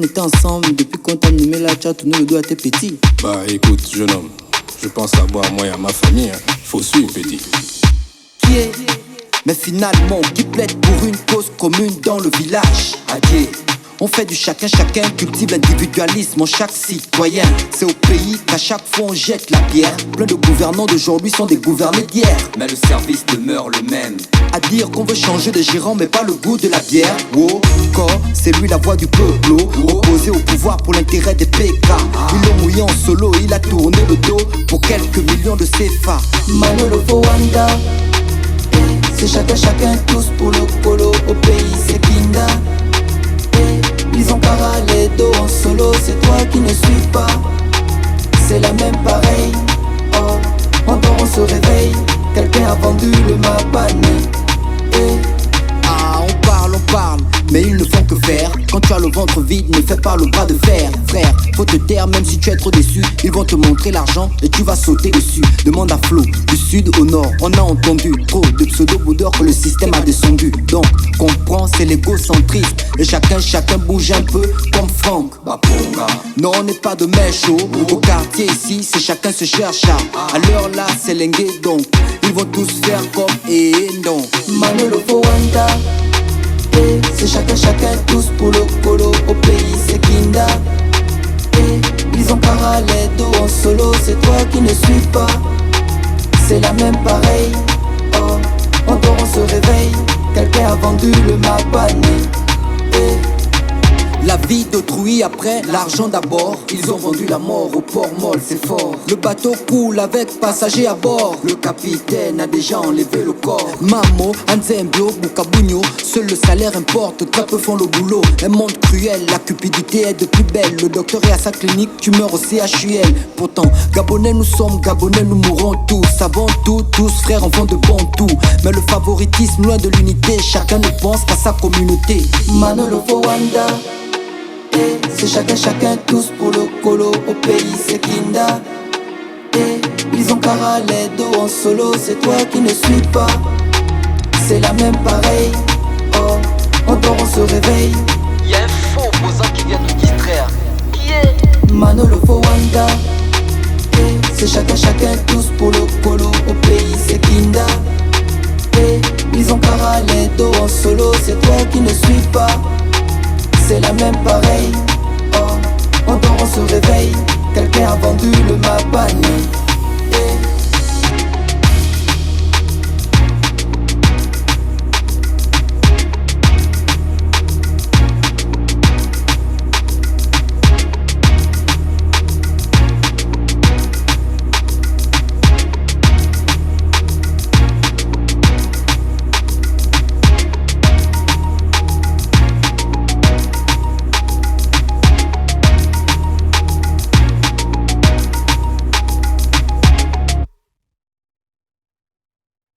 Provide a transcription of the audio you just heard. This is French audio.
était ensemble depuis qu'on t'a nommé là, tu as tourné le dos à tes petits. Bah écoute, jeune homme, je pense savoir moi et à ma famille, hein. Faut suivre, petit. Qui est? Mais finalement, qui plaide pour une cause commune dans le village? Adieu. On fait du chacun, cultive l'individualisme en chaque citoyen. C'est au pays qu'à chaque fois on jette la pierre. Plein de gouvernants d'aujourd'hui sont des gouvernés d'hier. Mais le service demeure le même. À dire qu'on veut changer de gérant mais pas le goût de la bière. Wow, corps, c'est lui la voix du peuple. Opposé au pouvoir pour l'intérêt des PK. Ils l'ont mouillé en solo, il a tourné le dos pour quelques millions de CFA. Manolo Fowanda, c'est chacun tous pour le colo. Au pays c'est Kinda. Ils ont parlé dos en solo, c'est toi qui ne suis pas. C'est la même pareille. Oh, on dort, on se réveille. Quelqu'un a vendu le mapane. Ah, on parle, mais ils ne font que faire. Quand tu as le ventre vide, ne fais pas le bras de fer. Frère, faut te taire même si tu es trop déçu. Ils vont te montrer l'argent et tu vas sauter dessus. Demande à Flo, du sud au nord, on a entendu trop de pseudo-boudeurs que le système a descendu. Donc, comprends, c'est l'égocentrisme. Et chacun bouge un peu comme Franck. Non, on n'est pas de mèche au quartier ici, c'est chacun se cherche à l'heure là, c'est lingué donc. Ils vont tous faire comme et non. Manolo Fowanda, c'est chacun tous pour le colo. Au pays c'est Kinda. Ils ont parlé dos en solo, c'est toi qui ne suis pas. C'est la même pareille. Oh, on dort, on se réveille. Quelqu'un a vendu le mapane. La vie d'autrui après, l'argent d'abord. Ils ont vendu la mort au port molle, c'est fort. Le bateau coule avec passagers à bord. Le capitaine a déjà enlevé le corps. Mamo, Anzembio, Bukabunyo. Seul le salaire importe, très peu font le boulot. Un monde cruel, la cupidité est de plus belle. Le docteur est à sa clinique, tu meurs au CHUL. Pourtant, Gabonais nous sommes, Gabonais nous mourrons tous. Savons tout, tous frères enfants de bon tout. Mais le favoritisme loin de l'unité, chacun ne pense qu'à sa communauté. Manolo Fowanda, c'est chacun tous pour le colo. Au pays c'est Kinda. Ils ont parlé dos en solo, c'est toi qui ne suis pas. C'est la même pareille. Oh, on dort, on se réveille. Y'a un faux opposant qui vient nous distraire. Qui est Manolo Fowanda, c'est chacun tous pour le colo. Au pays c'est Kinda. Ils ont parlé dos en solo, c'est toi qui ne suis pas. C'est la même pareille. Oh, on dort, on se réveille. Quelqu'un a vendu le mapane.